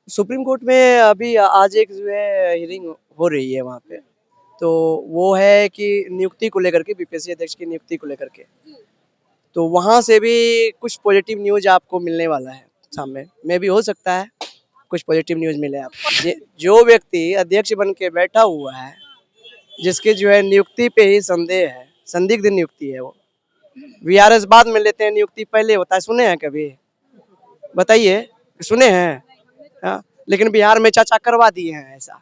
Supreme court में अभी आज एक जो है हियरिंग हो रही है वहाँ पे। तो वो है कि नियुक्ति को लेकर के, बीपीएससी अध्यक्ष की नियुक्ति को लेकर के। तो वहाँ से भी कुछ पॉजिटिव न्यूज़ आपको मिलने वाला है सामने में भी, हो सकता है कुछ पॉजिटिव न्यूज़ मिले आपको। जो व्यक्ति अध्यक्ष बन के बैठा हुआ है, जिसके जो है नियुक्ति पे ही संदेह है, संदिग्ध नियुक्ति है वो। वीआरएस बाद में लेते हैं, नियुक्ति पहले होता है। सुने हैं कभी? बताइए, सुने हैं? हाँ, लेकिन बिहार में चाचा करवा दिए हैं ऐसा।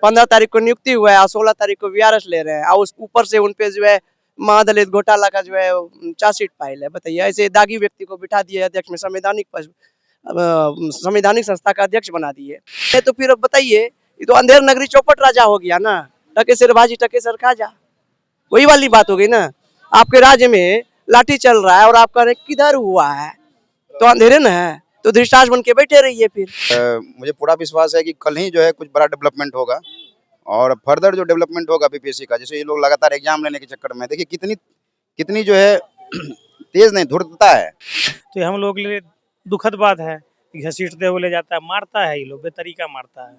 15 तारीख को नियुक्ति हुआ है और 16 तारीख को वीआरएस ले रहे हैं, और उस ऊपर से उन पे जो है महादलित घोटाला का जो है चार्जशीट फाइल है। बताइए, ऐसे दागी व्यक्ति को बिठा दिए अध्यक्ष में, संवैधानिक संस्था का अध्यक्ष बना दिए। तो फिर अब बताइए, ये तो अंधेर नगरी चौपट राजा हो गया ना। टके सिर भाजी टके सिर खाजा, वही वाली बात हो गई ना। आपके राज्य में लाठी चल रहा है और आपका किधर हुआ है, तो अंधेरे न है, तो धृष्टास बन के बैठे रहिए फिर। मुझे पूरा विश्वास है कि कल ही जो है कुछ बड़ा डेवलपमेंट होगा और फर्दर जो डेवलपमेंट होगा बीपीएससी का, जैसे ये लोग लगातार एग्जाम लेने के चक्कर में देखिए कितनी कितनी जो है तेज नहीं धुरता है। तो हम लोग के लिए दुखद बात है कि घसीटते हुए ले जाता है, मारता है, ये लोग बेतरीका मारता है।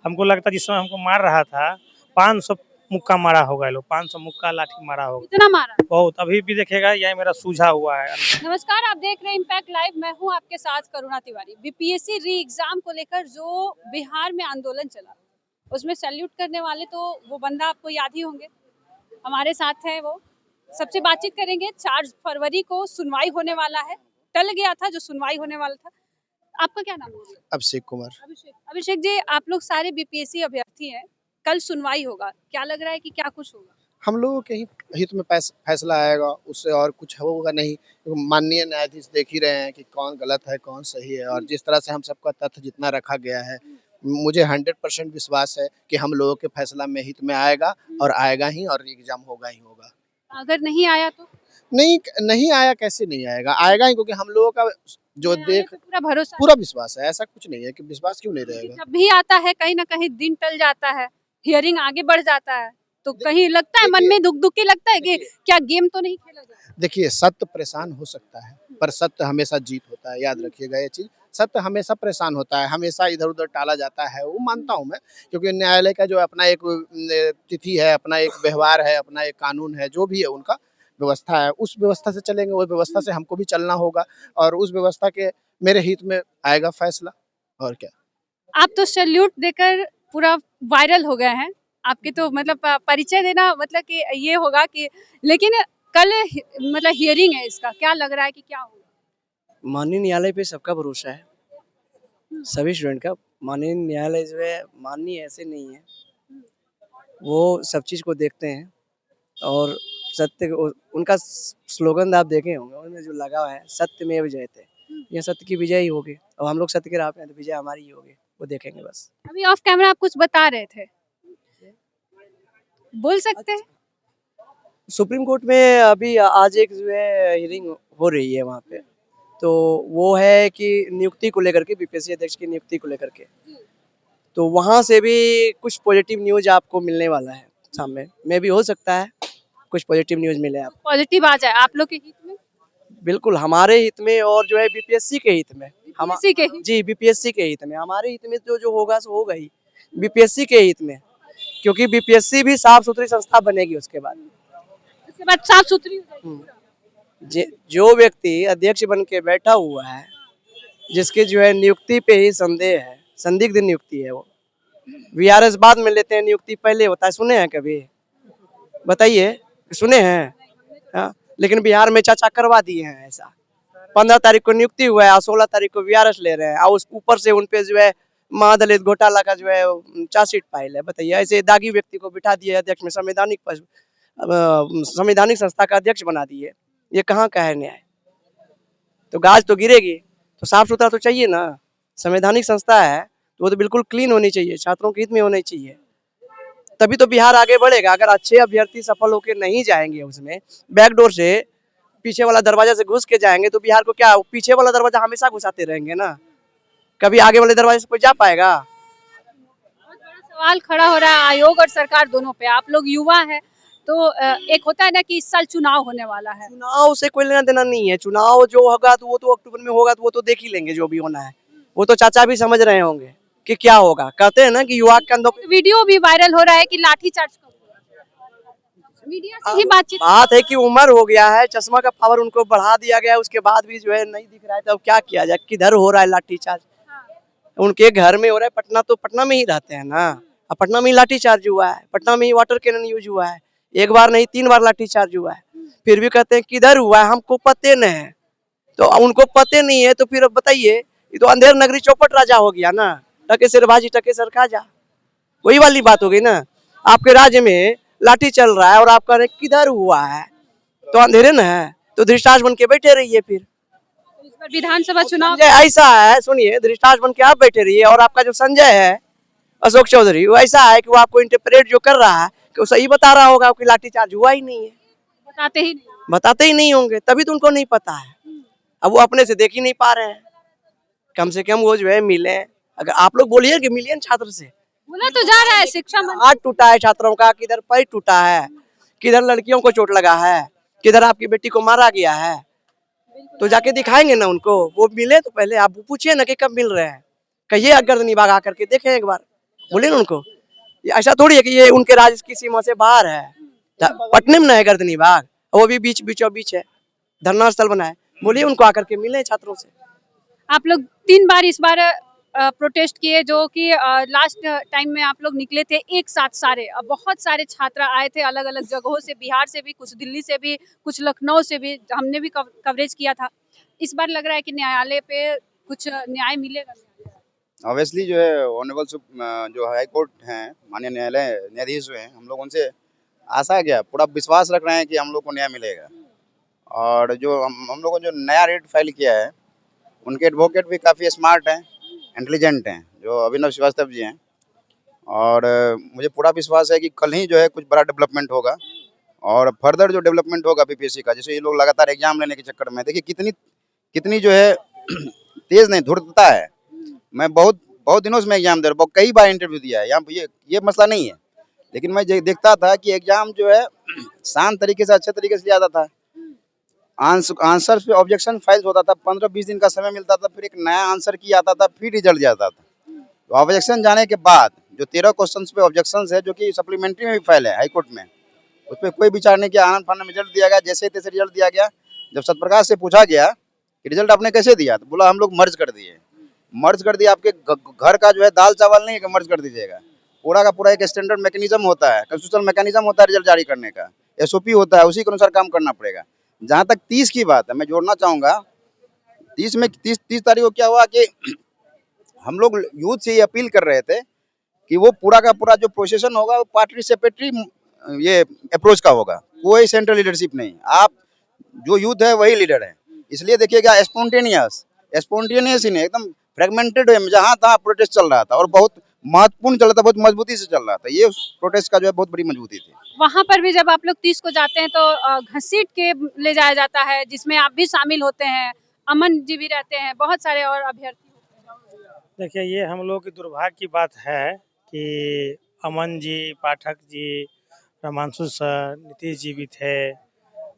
हमको लगता है जिस समय हमको मार रहा था 500 मुक्का मारा होगा, ये लोग 500 मुक्का लाठी मारा होगा। इतना मारा बहुत, अभी भी देखेगा, यह मेरा सूझा हुआ है। नमस्कार, आप देख रहे हैं इम्पैक्ट लाइव। मैं हूं आपके साथ करुणा तिवारी। बीपीएससी री एग्जाम को लेकर जो बिहार में आंदोलन चला, उसमें सैल्यूट करने वाले तो वो बंदा आपको याद ही होंगे। हमारे साथ है वो, सबसे बातचीत करेंगे। 4 फरवरी को सुनवाई होने वाला है, टल गया था जो सुनवाई होने वाला था। आपका क्या नाम है? अभिषेक कुमार। अभिषेक जी, आप लोग सारे बीपीएससी अभ्यर्थी हैं, कल सुनवाई होगा, क्या लग रहा है कि क्या कुछ होगा? हम लोगों के हित में फैसला आएगा, उससे और कुछ होगा नहीं। माननीय न्यायाधीश देख ही रहे हैं कि कौन गलत है कौन सही है, और जिस तरह से हम सबका तथ्य जितना रखा गया है, मुझे 100% विश्वास है कि हम लोगों के फैसला में हित में आएगा और आएगा ही, और एग्जाम होगा ही होगा। अगर नहीं आया तो? नहीं आया कैसे नहीं आएगा, आएगा ही, क्योंकि हम लोगों का जो देख पूरा भरोसा, पूरा विश्वास है। ऐसा कुछ नहीं है कि विश्वास क्यों नहीं रहेगा। जब भी आता है कहीं ना कहीं दिन टल जाता है, हियरिंग आगे बढ़ जाता है, तो कहीं लगता है मन में दुखी लगता है कि क्या गेम तो नहीं खेला जाए। देखिए, सत्य परेशान हो सकता है, पर सत्य हमेशा जीत होता है। याद रखिएगा ये चीज, सत्य हमेशा परेशान होता है, हमेशा इधर उधर टाला जाता है। वो मानता हूँ मैं, क्योंकि न्यायालय का जो अपना एक तिथि है, अपना एक व्यवहार है, अपना एक कानून है, जो भी है उनका व्यवस्था है, उस व्यवस्था से चलेंगे, उस व्यवस्था से हमको भी चलना होगा, और उस व्यवस्था के मेरे हित में आएगा फैसला। और क्या, आप तो सैल्यूट देकर पूरा वायरल हो गए हैं। आपके तो मतलब परिचय देना मतलब कि ये होगा कि, लेकिन कल मतलब हियरिंग है इसका, क्या लग रहा है कि क्या होगा? माननीय न्यायालय पे सबका भरोसा है, सभी स्टूडेंट का। माननीय न्यायालय जो है माननीय ऐसे नहीं है, वो सब चीज़ को देखते हैं। और सत्य उनका स्लोगन आप देखे होंगे, उनमें जो लगा हुआ है सत्यमेव जयते, ये सत्य की विजय ही होगी। और हम लोग सत्य के राह पे हैं, तो विजय हमारी ही होगी, वो देखेंगे बस। अभी ऑफ कैमरा आप कुछ बता रहे थे, बोल सकते हैं? सुप्रीम कोर्ट में अभी आज एक जो है हियरिंग हो रही है वहाँ पे। तो वो है कि नियुक्ति को लेकर के, बीपीएससी अध्यक्ष की नियुक्ति को लेकर के। तो वहाँ से भी कुछ पॉजिटिव न्यूज़ आपको मिलने वाला है सामने में भी, हो सकता है कुछ पॉजिटिव न्यूज़ मिले आप। पॉजिटिव आ जाए आप लोग के हित में? बिल्कुल, हमारे हित में, और जो है बीपीएससी के हित में। जी, बीपीएससी के हित में, हमारे हित में जो होगा सो होगा ही, बीपीएससी के हित में। क्योंकि बीपीएससी भी साफ सुथरी संस्था बनेगी उसके बाद साफ सुथरी हो जाएगी। जो व्यक्ति अध्यक्ष बन के बैठा हुआ है, जिसके जो है नियुक्ति पे ही संदेह है, संदिग्ध नियुक्ति है वो। वीआरएस बाद में लेते हैं, नियुक्ति पहले होता है। सुने हैं कभी? बताइए, सुने हैं? हाँ, लेकिन बिहार में चाचा करवा दिए हैं ऐसा। 15 तारीख को नियुक्ति हुआ है और 16 तारीख को वीआरएस ले रहे हैं, और उस ऊपर से उन पे जो है महादलित घोटाला का जो है चार्जशीट फाइल है। बताइए, ऐसे दागी व्यक्ति को बिठा दिए अध्यक्ष में, संवैधानिक संस्था का अध्यक्ष बना दिए। ये कहाँ का है न्याय? तो गाज तो गिरेगी, तो साफ सुथरा तो चाहिए ना। संवैधानिक संस्था है तो वो तो बिल्कुल क्लीन होनी चाहिए, छात्रों के हित में होनी चाहिए, तभी तो बिहार आगे बढ़ेगा। अगर अच्छे अभ्यर्थी सफल होकर नहीं जाएंगे, उसमें बैकडोर से, पीछे वाला दरवाजा से घुस के जाएंगे, तो बिहार को क्या, पीछे वाला दरवाजा हमेशा घुसाते रहेंगे ना, कभी आगे वाले दरवाजे से कोई जा पाएगा? बहुत बड़ा सवाल खड़ा हो रहा है आयोग और सरकार दोनों पे। आप लोग युवा हैं, तो एक होता है ना कि इस साल चुनाव होने वाला है। चुनाव से कोई लेना देना नहीं है। चुनाव जो होगा तो वो तो अक्टूबर में होगा, तो वो तो देख ही लेंगे जो भी होना है। वो तो चाचा भी समझ रहे होंगे, कि क्या होगा। कहते हैं ना कि युवा के अंदर वीडियो भी वायरल हो रहा है कि लाठीचार्ज मीडिया से ही बातचीत बात है कि उम्र हो गया है, चश्मा का पावर उनको बढ़ा दिया गया है, उसके बाद भी जो है नहीं दिख रहा है, तो अब क्या किया जाए। किधर हो रहा है लाठीचार्ज, उनके घर में हो रहा है। पटना तो पटना में ही रहते हैं ना, अब पटना में ही लाठीचार्ज हुआ है, पटना में ही वाटर कैनन यूज हुआ है, एक बार नहीं 3 बार लाठीचार्ज हुआ है। फिर भी कहते हैं किधर हुआ है, हमको पते नहीं है। तो उनको पते नहीं है तो फिर अब बताइए, ये तो अंधेर नगरी चौपट राजा हो गया ना, टके सिर भाजी टके सर खाजा, वही वाली बात हो गई ना। आपके राज्य में लाठी चल रहा है और आप कह रहे हैं किधर हुआ है, तो अंधेरे न है, तो धृष्टास बन के बैठे रहिए। फिर इस पर विधानसभा चुनाव संजय ऐसा है, सुनिए, धृष्टास बन के आप बैठे रहिए, और आपका जो संजय है अशोक चौधरी, वो ऐसा है कि वो आपको इंटरप्रेट जो कर रहा है कि वो सही बता रहा होगा कि लाठीचार्ज हुआ ही नहीं है, बताते ही नहीं होंगे, तभी तो उनको नहीं पता है। अब वो अपने से देख ही नहीं पा रहे हैं। कम से कम वो जो है मिले, अगर आप लोग बोलिए कि मिलियन छात्र से बोला तो जा रहा है शिक्षा मंत्री हाथ टूटा है छात्रों का, किधर पैर टूटा है, किधर लड़कियों को चोट लगा है, किधर आपकी बेटी को मारा गया है, तो जाके दिखाएंगे ना उनको। वो मिले तो पहले आप पूछिए ना कि कब मिल रहे हैं, कहिए गर्दनी बाग आकर के देखें एक बार, बोलिए ना उनको। ये ऐसा थोड़ी है कि ये उनके राज्य की सीमा से बाहर है, पटने में ना है गर्दनी बाग, वो भी बीचों बीच है, धरना स्थल बना है। बोलिए उनको आकर के मिले छात्रों से। आप लोग 3 बार इस बार प्रोटेस्ट किए, जो कि लास्ट टाइम में आप लोग निकले थे एक साथ सारे, बहुत सारे छात्र आए थे अलग अलग जगहों से, बिहार से भी, कुछ दिल्ली से भी, कुछ लखनऊ से भी, हमने भी कवरेज किया था। इस बार लग रहा है कि न्यायालय पे कुछ न्याय मिलेगा। ऑब्वियसली जो है ऑनरेबल जो हाई कोर्ट हैं, माननीय न्यायाधीश जो हैं, हम लोग उनसे आशा क्या पूरा विश्वास रख रहे हैं कि हम लोग को न्याय मिलेगा। और जो हम लोगों ने जो नया रेट फाइल किया है, उनके एडवोकेट भी काफ़ी स्मार्ट हैं, इंटेलिजेंट हैं, जो अभिनव श्रीवास्तव जी हैं। और मुझे पूरा विश्वास है कि कल ही जो है कुछ बड़ा डेवलपमेंट होगा, और फर्दर जो डेवलपमेंट होगा बीपीएससी का, जैसे ये लोग लगातार एग्जाम लेने के चक्कर में देखिए कितनी जो है तेज़ नहीं धूर्तता है। मैं बहुत दिनों से मैं एग्जाम दे रहा हूँ, कई बार इंटरव्यू दिया है, यहाँ ये मसला नहीं है, लेकिन मैं देखता था कि एग्जाम जो है शांत तरीके से, अच्छे तरीके से लिया जाता था। आंसर पे ऑब्जेक्शन फाइल होता था, 15-20 दिन का समय मिलता था, फिर एक नया आंसर की आता था, फिर रिजल्ट जाता था। तो ऑब्जेक्शन जाने के बाद जो 13 क्वेश्चन पे ऑब्जेक्शन है, जो कि सप्लीमेंट्री में भी फाइल है हाई कोर्ट में, उस पर कोई विचार नहीं किया, आनंद फानंद रिजल्ट दिया गया, जैसे तैसे रिजल्ट दिया गया। जब सत्यप्रकाश से पूछा गया कि रिजल्ट आपने कैसे दिया, तो बोला हम लोग मर्ज कर दिए। आपके घर का जो है दाल चावल नहीं है कि मर्ज कर दीजिएगा, पूरा का पूरा एक स्टैंडर्ड मैकेनिज्म होता है, कॉन्स्टिट्यूशनल मैकेनिज्म होता है रिजल्ट जारी करने का, एसओपी होता है, उसी के अनुसार काम करना पड़ेगा। जहाँ तक 30 की बात है, मैं जोड़ना चाहूँगा, 30 तारीख को क्या हुआ कि हम लोग यूथ से ये अपील कर रहे थे कि वो पूरा का पूरा जो प्रोसेशन होगा वो पार्टिसिपेटरी ये अप्रोच का होगा, कोई सेंट्रल लीडरशिप नहीं, आप जो यूथ है वही लीडर है। इसलिए देखिएगा स्पॉन्टेनियस ही नहीं, एकदम फ्रेगमेंटेड है, जहाँ तहाँ प्रोटेस्ट चल रहा था, और बहुत महत्वपूर्ण चल रहा था, बहुत मजबूती से चल रहा था। ये प्रोटेस्ट का जो है बहुत बड़ी मजबूती थी। वहाँ पर भी जब आप लोग 30 को जाते हैं तो घसीट के ले जाया जाता है, जिसमें आप भी शामिल होते हैं, अमन जी भी रहते हैं, बहुत सारे और अभ्यर्थी। देखिए, ये हम लोग की दुर्भाग्य की बात है कि अमन जी, पाठक जी, रमांशु सर, नीतीश जी भी थे,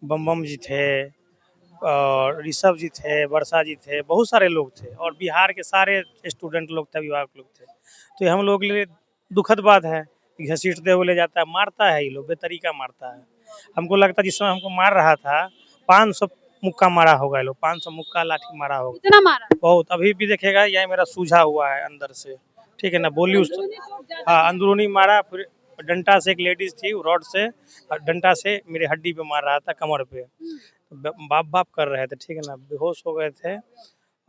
बम जी थे, और ऋषभ जी थे, वर्षा जी थे, बहुत सारे लोग थे, और बिहार के सारे स्टूडेंट लोग थे, अभिभावक लोग थे। तो ये हम लोग के लिए दुखद बात है कि घसीटते हुए ले जाता है, मारता है, ये लोग बेतरीका मारता है। हमको लगता है जिस समय हमको मार रहा था 500 मुक्का मारा होगा, ये लोग 500 मुक्का लाठी मारा होगा, कितना मारा? बहुत। अभी भी देखिएगा, यह मेरा सूझा हुआ है अंदर से, ठीक है ना, बोली उस हाँ अंदरूनी मारा, फिर डंडा से, एक लेडीज थी, रॉड से डंडा से मेरे हड्डी पे मार रहा था, कमर पे, बाप कर रहे थे, ठीक है ना, बेहोश हो गए थे।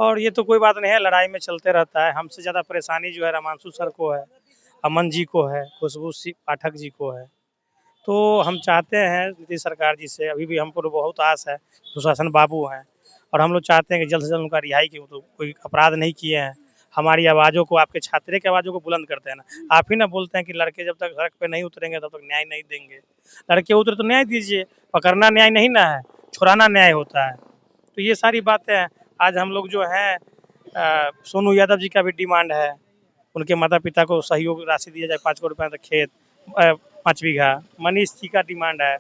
और ये तो कोई बात नहीं है, लड़ाई में चलते रहता है। हमसे ज़्यादा परेशानी जो है रमांशु सर को है, अमन जी को है, खुशबू पाठक जी को है। तो हम चाहते हैं नीतीश सरकार जी से, अभी भी हमको तो बहुत आस है, सुशासन बाबू हैं, और हम लोग चाहते हैं कि जल्द से जल्द उनका रिहाई की, तो कोई अपराध नहीं किए हैं। हमारी आवाज़ों को, आपके छात्रे की आवाज़ों को बुलंद करते हैं ना। आप ही ना बोलते हैं कि लड़के जब तक सड़क पे नहीं उतरेंगे तब तक न्याय नहीं देंगे। लड़के उतरे तो न्याय दीजिए, पकड़ना न्याय नहीं ना है, छुड़ाना न्याय होता है। तो ये सारी बातें हैं। आज हम लोग जो हैं, सोनू यादव जी का भी डिमांड है, उनके माता पिता को सहयोग राशि दिया जाए, 5 करोड़ रुपये तक खेत, 5 बीघा। मनीष जी का डिमांड है।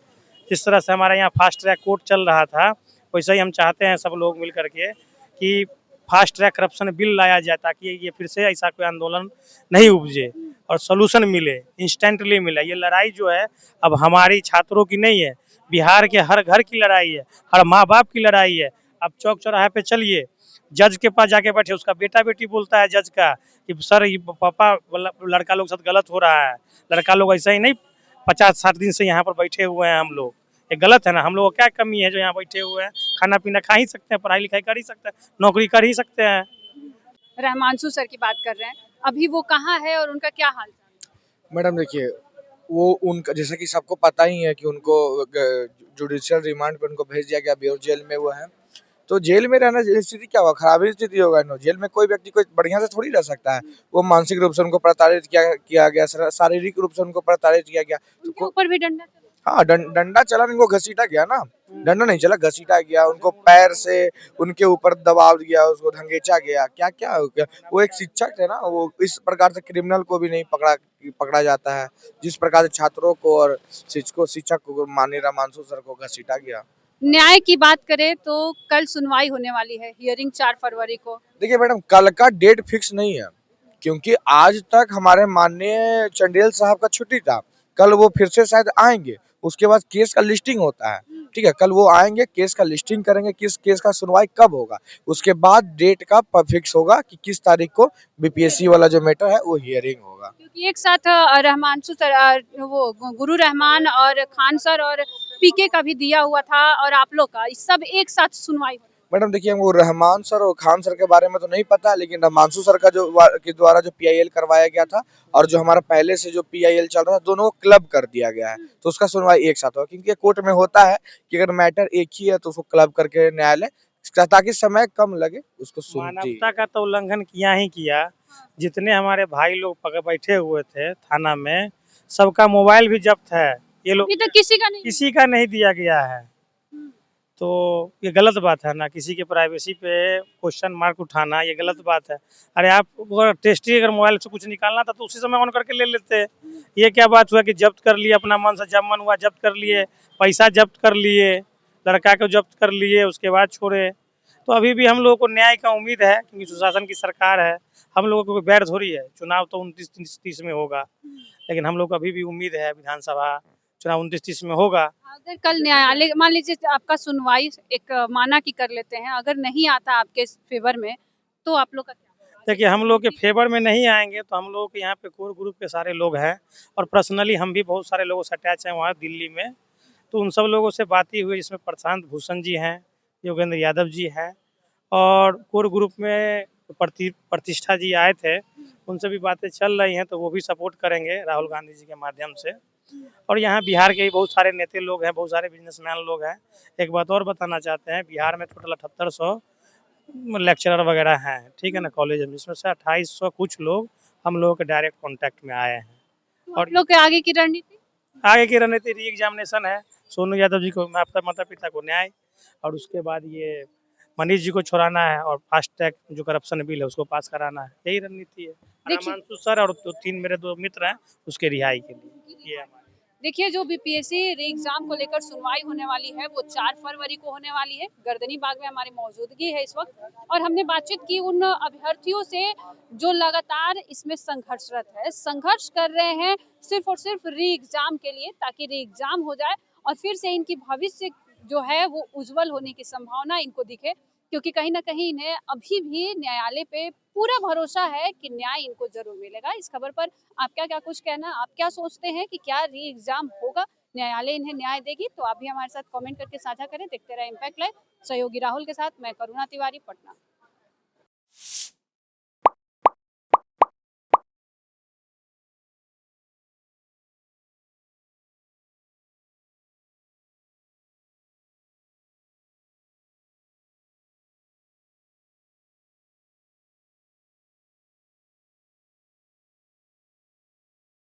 जिस तरह से हमारे यहाँ फास्ट ट्रैक कोर्ट चल रहा था, वैसे ही हम चाहते हैं सब लोग मिल करके कि फास्ट ट्रैक करप्शन बिल लाया जाए ताकि ये फिर से ऐसा कोई आंदोलन नहीं उपजे और सोल्यूशन मिले, इंस्टेंटली मिले। ये लड़ाई जो है अब हमारी छात्रों की नहीं है, बिहार के हर घर की लड़ाई है, हर माँ बाप की लड़ाई है। अब चौक चौराहे पे चलिए, जज के पास जाके बैठे, उसका बेटा बेटी बोलता है जज का कि सर ये पापा लड़का लोग साथ गलत हो रहा है, लड़का लोग ऐसा ही नहीं 50-60 दिन से यहाँ पर बैठे हुए हैं हम लोग, ये गलत है ना। हम लोग को क्या कमी है जो यहाँ बैठे हुए हैं, खाना पीना खा ही सकते हैं, पढ़ाई लिखाई कर ही सकते हैं, नौकरी कर ही सकते हैं। रहमानसू सर की बात कर रहे हैं, अभी वो कहाँ है और उनका क्या हाल चाल है? मैडम देखिए, वो उनका जैसे कि सबको पता ही है कि उनको जुडिशियल रिमांड पे उनको भेज दिया गया, बेऊर जेल में वो है। तो जेल में रहना स्थिति क्या होगा, खराब ही स्थिति होगा। जेल में कोई व्यक्ति कोई बढ़िया से थोड़ी रह सकता है। वो मानसिक रूप से उनको प्रताड़ित किया गया, शारीरिक रूप से उनको प्रताड़ित किया गया। उनके ऊपर भी डंडा चला? हाँ, डंडा चला, इनको घसीटा गया ना, डंडा नहीं चला, घसीटा गया। उनको पैर से उनके ऊपर दबाव दिया, उसको धंगेचा गया, क्या क्या हो गया। वो एक शिक्षक है ना, वो इस प्रकार से क्रिमिनल को भी नहीं पकड़ा जाता है जिस प्रकार से छात्रों को और शिक्षक को माननीय रहमानसू सर को घसीटा गया। न्याय की बात करें तो कल सुनवाई होने वाली है, हियरिंग 4 फरवरी को। देखिए मैडम, कल का डेट फिक्स नहीं है क्योंकि आज तक हमारे माननीय चंडेल साहब का छुट्टी था। कल वो फिर से शायद आएंगे, उसके बाद केस का लिस्टिंग होता है। ठीक है, कल वो आएंगे, केस का लिस्टिंग करेंगे, किस केस का सुनवाई कब होगा, उसके बाद डेट का फिक्स होगा कि किस तारीख को बीपीएससी वाला जो मैटर है वो हियरिंग होगा। क्योंकि एक साथ रहमानसू सर वो गुरु रहमान और खान सर और पीके का भी दिया हुआ था और आप लोग का, इस सब एक साथ सुनवाई हो। मैडम देखिए, वो रहमान सर और खान सर के बारे में तो नहीं पता, लेकिन रहमानसू सर का के द्वारा जो पीआईएल करवाया गया था और जो हमारा पहले से जो पीआईएल चल रहा था, दोनों को क्लब कर दिया गया है। तो उसका सुनवाई एक साथ होगा क्योंकि कोर्ट में होता है कि अगर मैटर एक ही है तो उसको क्लब करके न्यायालय, ताकि समय कम लगे, उसको सुनती। मानवता का तो उल्लंघन किया ही किया। जितने हमारे भाई लोग बैठे हुए थे थाना में, सबका मोबाइल भी जब्त है। ये लोग अभी तो किसी का नहीं दिया गया है। तो ये गलत बात है ना, किसी के प्राइवेसी पे क्वेश्चन मार्क उठाना ये गलत बात है। अरे आप अगर टेस्टी अगर मोबाइल से कुछ निकालना था तो उसी समय ऑन करके ले लेते। ये क्या बात हुआ कि जब्त कर लिए, अपना मन से जब मन हुआ जब्त कर लिए, पैसा जब्त कर लिए, लड़का को जब्त कर लिए, उसके बाद छोड़े। तो अभी भी हम लोगों को न्याय का उम्मीद है क्योंकि सुशासन की सरकार है। हम लोगों को कोई बैर थोड़ी है, चुनाव तो 29-30 में होगा, लेकिन हम लोग को अभी भी उम्मीद है विधानसभा चुनाव 29-30 में होगा। अगर कल न्यायालय मान लीजिए आपका सुनवाई एक माना कि कर लेते हैं, अगर नहीं आता आपके फेवर में तो आप लोग का क्या? देखिए, हम लोग के फेवर में नहीं आएंगे तो हम लोग के यहाँ पे कोर ग्रुप के सारे लोग हैं और पर्सनली हम भी बहुत सारे लोगों से अटैच हैं वहाँ दिल्ली में। तो उन सब लोगों से बात ही हुई, जिसमें प्रशांत भूषण जी हैं, योगेंद्र यादव जी हैं और कोर ग्रुप में प्रतिष्ठा जी आए थे, उनसे भी बातें चल रही हैं। तो वो भी सपोर्ट करेंगे राहुल गांधी जी के माध्यम से। और यहाँ बिहार के भी बहुत सारे नेता लोग हैं, बहुत सारे बिजनेसमैन लोग हैं। एक बात और बताना चाहते हैं, बिहार में टोटल 7800 लेक्चरर वगैरह हैं, ठीक है ना, कॉलेज में, जिसमें से 2800 कुछ लोग हम लोगों के डायरेक्ट कांटेक्ट में आए हैं। तो आप लोग के आगे की रणनीति? आगे की रणनीति री एग्जामिनेशन है, सोनू यादव जी को, माता पिता को न्याय, और उसके बाद ये मनीष जी को छोड़ाना है और फास्ट ट्रैक जो करप्शन बिल है उसको पास कराना है। यही रणनीति है। देखिए- रहमानसू सर और मेरे दो मित्र हैं उसके रिहाई के लिए। ये देखिए, जो बीपीएससी री एग्जाम को लेकर सुनवाई होने वाली है वो 4 फरवरी को होने वाली है। गर्दनी बाग में हमारी मौजूदगी है इस वक्त और हमने बातचीत की उन अभ्यर्थियों से जो लगातार इसमें संघर्षरत है, संघर्ष कर रहे हैं सिर्फ और सिर्फ री एग्जाम के लिए, ताकि री एग्जाम हो जाए और फिर से इनकी भविष्य जो है वो उज्जवल होने की संभावना इनको दिखे, क्योंकि कहीं ना कहीं इन्हें अभी भी न्यायालय पे पूरा भरोसा है कि न्याय इनको जरूर मिलेगा। इस खबर पर आपका क्या कुछ कहना, आप क्या सोचते हैं कि क्या री एग्जाम होगा, न्यायालय इन्हें न्याय देगी? तो आप भी हमारे साथ कमेंट करके साझा करें। देखते रहे इम्पैक्ट लाइव। सहयोगी राहुल के साथ मैं करुणा तिवारी, पटना।